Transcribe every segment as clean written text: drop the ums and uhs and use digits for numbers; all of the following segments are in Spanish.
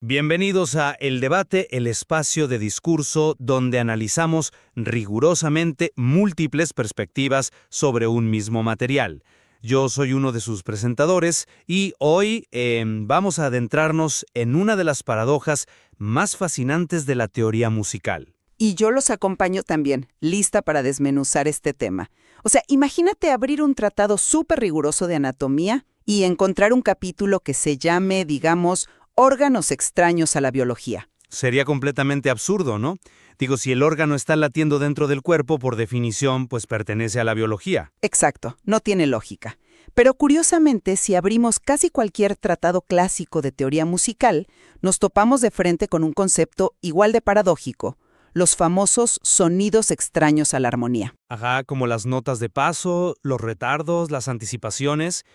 Bienvenidos a El Debate, el espacio de discurso donde analizamos rigurosamente múltiples perspectivas sobre un mismo material. Yo soy uno de sus presentadores y hoy vamos a adentrarnos en una de las paradojas más fascinantes de la teoría musical. Y yo los acompaño también, lista para desmenuzar este tema. O sea, imagínate abrir un tratado súper riguroso de anatomía y encontrar un capítulo que se llame, digamos, órganos extraños a la biología. Sería completamente absurdo, ¿no? Digo, si el órgano está latiendo dentro del cuerpo, por definición, pues pertenece a la biología. Exacto, no tiene lógica. Pero curiosamente, si abrimos casi cualquier tratado clásico de teoría musical, nos topamos de frente con un concepto igual de paradójico: los famosos sonidos extraños a la armonía. Ajá, como las notas de paso, los retardos, las anticipaciones.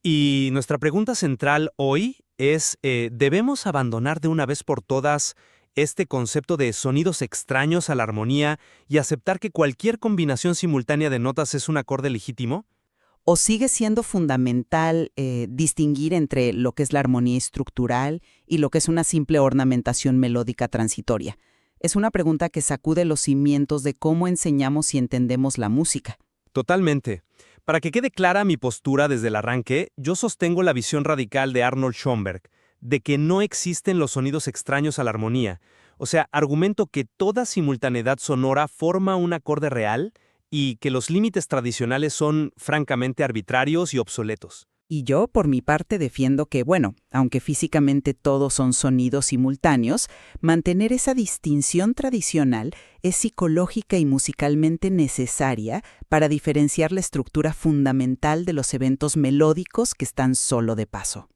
Y nuestra pregunta central hoy es, ¿debemos abandonar de una vez por todas este concepto de sonidos extraños a la armonía y aceptar que cualquier combinación simultánea de notas es un acorde legítimo? ¿O sigue siendo fundamental distinguir entre lo que es la armonía estructural y lo que es una simple ornamentación melódica transitoria? Es una pregunta que sacude los cimientos de cómo enseñamos y entendemos la música. Totalmente. Para que quede clara mi postura desde el arranque, yo sostengo la visión radical de Arnold Schoenberg, de que no existen los sonidos extraños a la armonía. O sea, argumento que toda simultaneidad sonora forma un acorde real y que los límites tradicionales son francamente arbitrarios y obsoletos. Y yo, por mi parte, defiendo que, bueno, aunque físicamente todos son sonidos simultáneos, mantener esa distinción tradicional es psicológica y musicalmente necesaria para diferenciar la estructura fundamental de los eventos melódicos que están solo de paso.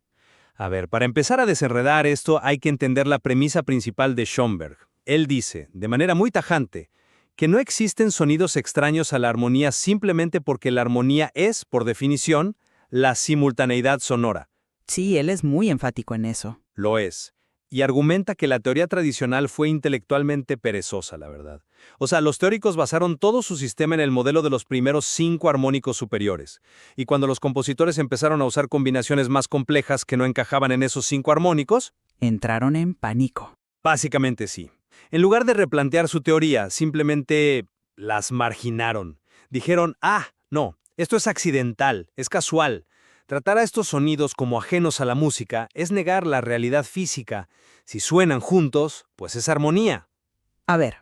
A ver, para empezar a desenredar esto hay que entender la premisa principal de Schoenberg. Él dice, de manera muy tajante, que no existen sonidos extraños a la armonía simplemente porque la armonía es, por definición, la simultaneidad sonora. Sí, él es muy enfático en eso. Lo es. Y argumenta que la teoría tradicional fue intelectualmente perezosa, la verdad. O sea, los teóricos basaron todo su sistema en el modelo de los primeros 5 armónicos superiores. Y cuando los compositores empezaron a usar combinaciones más complejas que no encajaban en esos 5 armónicos, Entraron en pánico. básicamente sí. En lugar de replantear su teoría, simplemente las marginaron. Dijeron, no, esto es accidental, es casual. Tratar a estos sonidos como ajenos a la música es negar la realidad física. Si suenan juntos, pues es armonía. A ver,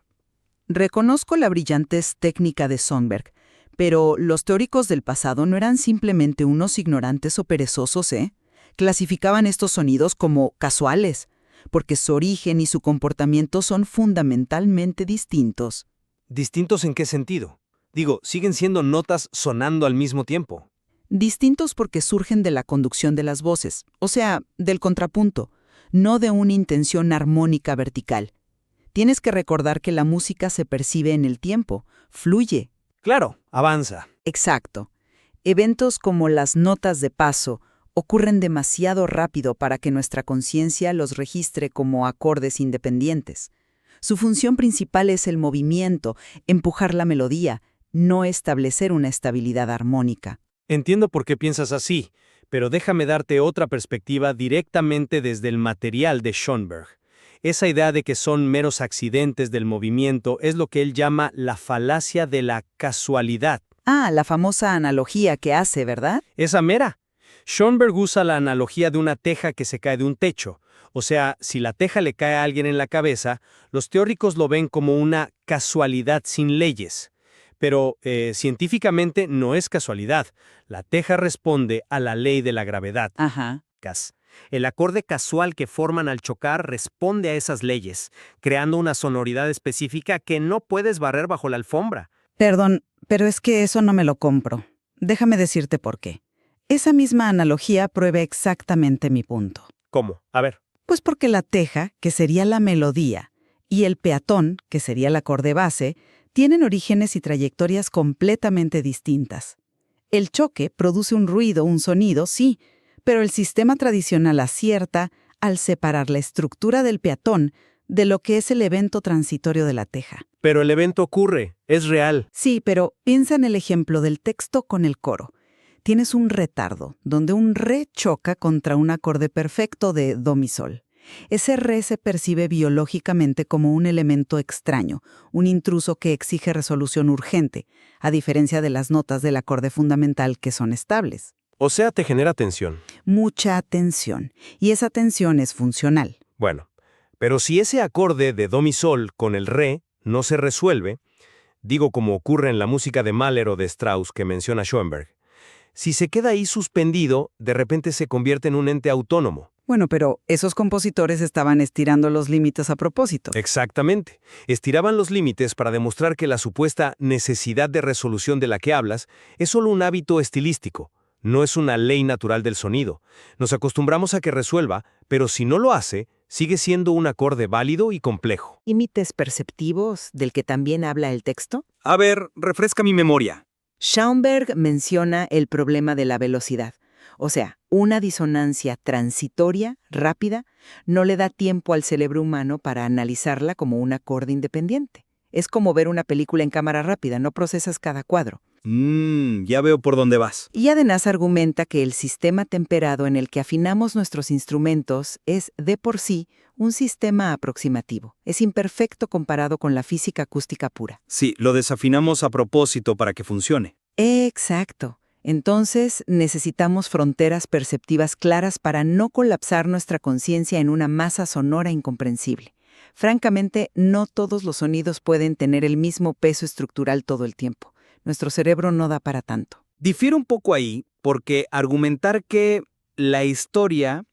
reconozco la brillantez técnica de Schoenberg, pero los teóricos del pasado no eran simplemente unos ignorantes o perezosos, ¿eh? Clasificaban estos sonidos como casuales, porque su origen y su comportamiento son fundamentalmente distintos. ¿Distintos en qué sentido? Digo, siguen siendo notas sonando al mismo tiempo. Distintos porque surgen de la conducción de las voces, o sea, del contrapunto, no de una intención armónica vertical. Tienes que recordar que la música se percibe en el tiempo, fluye. Claro, avanza. Exacto. Eventos como las notas de paso ocurren demasiado rápido para que nuestra conciencia los registre como acordes independientes. Su función principal es el movimiento, empujar la melodía, no establecer una estabilidad armónica. Entiendo por qué piensas así, pero déjame darte otra perspectiva directamente desde el material de Schoenberg. Esa idea de que son meros accidentes del movimiento es lo que él llama la falacia de la casualidad. La famosa analogía que hace, ¿verdad? Esa mera. Schoenberg usa la analogía de una teja que se cae de un techo. O sea, si la teja le cae a alguien en la cabeza, los teóricos lo ven como una casualidad sin leyes. Pero científicamente no es casualidad. La teja responde a la ley de la gravedad. Ajá. El acorde casual que forman al chocar responde a esas leyes, creando una sonoridad específica que no puedes barrer bajo la alfombra. Perdón, pero es que eso no me lo compro. Déjame decirte por qué. Esa misma analogía prueba exactamente mi punto. ¿Cómo? A ver. Pues porque la teja, que sería la melodía, y el peatón, que sería el acorde base, tienen orígenes y trayectorias completamente distintas. El choque produce un ruido, un sonido, sí, pero el sistema tradicional acierta al separar la estructura del peatón de lo que es el evento transitorio de la teja. Pero el evento ocurre, es real. Sí, pero piensa en el ejemplo del texto con el coro. Tienes un retardo, donde un re choca contra un acorde perfecto de do mi sol. Ese re se percibe biológicamente como un elemento extraño, un intruso que exige resolución urgente, a diferencia de las notas del acorde fundamental que son estables. O sea, te genera tensión. Mucha tensión, y esa tensión es funcional. Bueno, pero si ese acorde de do mi sol con el re no se resuelve, digo como ocurre en la música de Mahler o de Strauss que menciona Schoenberg, si se queda ahí suspendido, de repente se convierte en un ente autónomo. Bueno, pero esos compositores estaban estirando los límites a propósito. Exactamente. Estiraban los límites para demostrar que la supuesta necesidad de resolución de la que hablas es solo un hábito estilístico, no es una ley natural del sonido. Nos acostumbramos a que resuelva, pero si no lo hace, sigue siendo un acorde válido y complejo. ¿Límites perceptivos del que también habla el texto? A ver, refresca mi memoria. Schoenberg menciona el problema de la velocidad. O sea, una disonancia transitoria, rápida, no le da tiempo al cerebro humano para analizarla como un acorde independiente. Es como ver una película en cámara rápida, no procesas cada cuadro. Ya veo por dónde vas. Y además argumenta que el sistema temperado en el que afinamos nuestros instrumentos es, de por sí, un sistema aproximativo. Es imperfecto comparado con la física acústica pura. Sí, lo desafinamos a propósito para que funcione. Exacto. Entonces, necesitamos fronteras perceptivas claras para no colapsar nuestra conciencia en una masa sonora incomprensible. Francamente, no todos los sonidos pueden tener el mismo peso estructural todo el tiempo. Nuestro cerebro no da para tanto. Difiere un poco ahí porque argumentar que la historia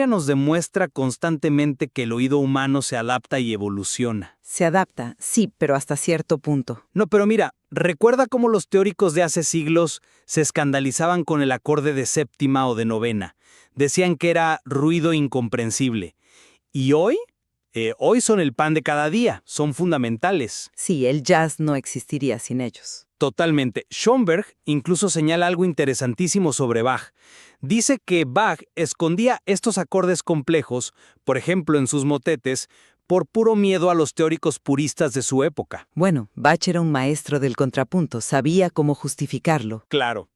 nos demuestra constantemente que el oído humano se adapta y evoluciona. Se adapta, sí, pero hasta cierto punto. No, pero mira, recuerda cómo los teóricos de hace siglos se escandalizaban con el acorde de séptima o de novena. Decían que era ruido incomprensible. ¿Y hoy? Hoy son el pan de cada día, son fundamentales. Sí, el jazz no existiría sin ellos. Totalmente. Schoenberg incluso señala algo interesantísimo sobre Bach. Dice que Bach escondía estos acordes complejos, por ejemplo en sus motetes, por puro miedo a los teóricos puristas de su época. Bueno, Bach era un maestro del contrapunto, sabía cómo justificarlo. Claro.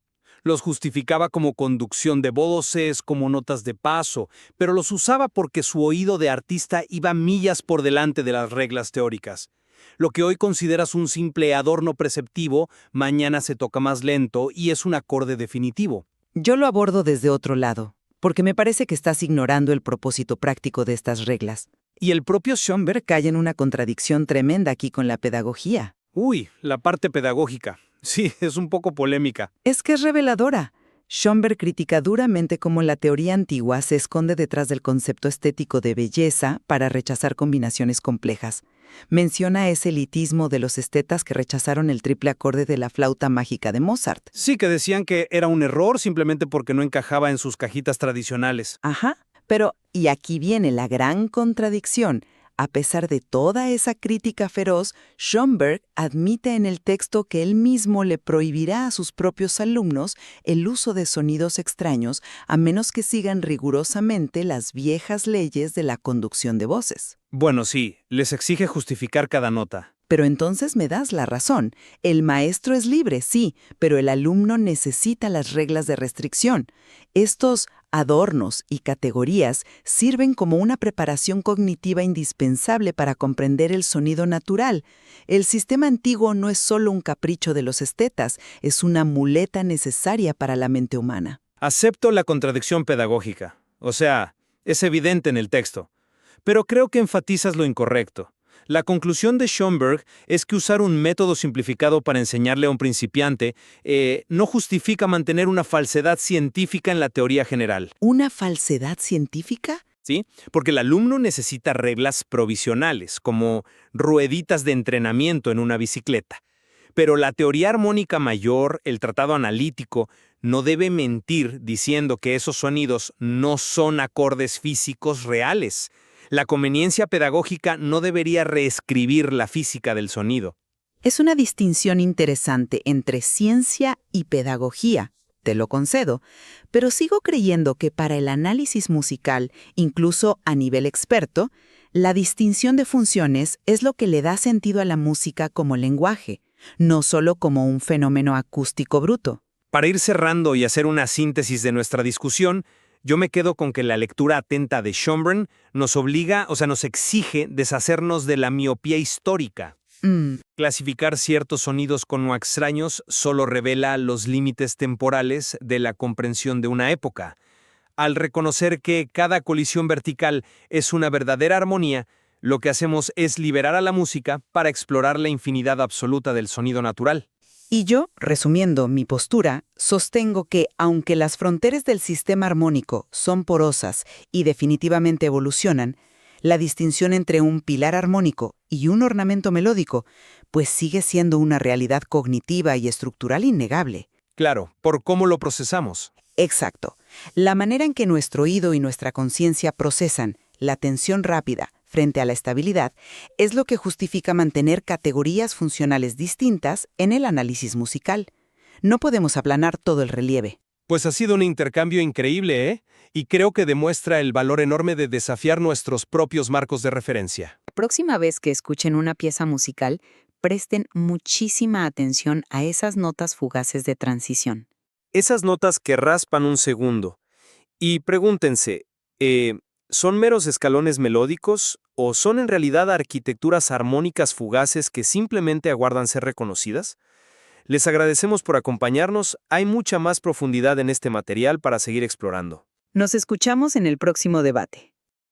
Los justificaba como conducción de voces, como notas de paso, pero los usaba porque su oído de artista iba millas por delante de las reglas teóricas. Lo que hoy consideras un simple adorno perceptivo, mañana se toca más lento y es un acorde definitivo. Yo lo abordo desde otro lado, porque me parece que estás ignorando el propósito práctico de estas reglas. Y el propio Schoenberg cae en una contradicción tremenda aquí con la pedagogía. La parte pedagógica. Sí, es un poco polémica. Es que es reveladora. Schoenberg critica duramente cómo la teoría antigua se esconde detrás del concepto estético de belleza para rechazar combinaciones complejas. Menciona ese elitismo de los estetas que rechazaron el triple acorde de la flauta mágica de Mozart. Sí, que decían que era un error simplemente porque no encajaba en sus cajitas tradicionales. Ajá, pero, y aquí viene la gran contradicción. A pesar de toda esa crítica feroz, Schoenberg admite en el texto que él mismo le prohibirá a sus propios alumnos el uso de sonidos extraños a menos que sigan rigurosamente las viejas leyes de la conducción de voces. Bueno, sí, les exige justificar cada nota. Pero entonces me das la razón. El maestro es libre, sí, pero el alumno necesita las reglas de restricción. Estos adornos y categorías sirven como una preparación cognitiva indispensable para comprender el sonido natural. El sistema antiguo no es solo un capricho de los estetas, es una muleta necesaria para la mente humana. Acepto la contradicción pedagógica. O sea, es evidente en el texto. Pero creo que enfatizas lo incorrecto. La conclusión de Schoenberg es que usar un método simplificado para enseñarle a un principiante no justifica mantener una falsedad científica en la teoría general. ¿Una falsedad científica? ¿Sí? Porque el alumno necesita reglas provisionales, como rueditas de entrenamiento en una bicicleta. Pero la teoría armónica mayor, el tratado analítico, no debe mentir diciendo que esos sonidos no son acordes físicos reales. La conveniencia pedagógica no debería reescribir la física del sonido. Es una distinción interesante entre ciencia y pedagogía, te lo concedo, pero sigo creyendo que para el análisis musical, incluso a nivel experto, la distinción de funciones es lo que le da sentido a la música como lenguaje, no solo como un fenómeno acústico bruto. Para ir cerrando y hacer una síntesis de nuestra discusión, Yo me quedo con que la lectura atenta de Schönbrunn nos nos exige deshacernos de la miopía histórica. Clasificar ciertos sonidos como extraños solo revela los límites temporales de la comprensión de una época. Al reconocer que cada colisión vertical es una verdadera armonía, lo que hacemos es liberar a la música para explorar la infinidad absoluta del sonido natural. Y yo, resumiendo mi postura, sostengo que, aunque las fronteras del sistema armónico son porosas y definitivamente evolucionan, la distinción entre un pilar armónico y un ornamento melódico, pues sigue siendo una realidad cognitiva y estructural innegable. Claro, por cómo lo procesamos. Exacto. La manera en que nuestro oído y nuestra conciencia procesan la tensión rápida frente a la estabilidad es lo que justifica mantener categorías funcionales distintas en el análisis musical. No podemos aplanar todo el relieve. Pues ha sido un intercambio increíble, ¿eh? Y creo que demuestra el valor enorme de desafiar nuestros propios marcos de referencia. La próxima vez que escuchen una pieza musical, presten muchísima atención a esas notas fugaces de transición. Esas notas que raspan un segundo. Y pregúntense, ¿son meros escalones melódicos o son en realidad arquitecturas armónicas fugaces que simplemente aguardan ser reconocidas? Les agradecemos por acompañarnos. Hay mucha más profundidad en este material para seguir explorando. Nos escuchamos en el próximo debate.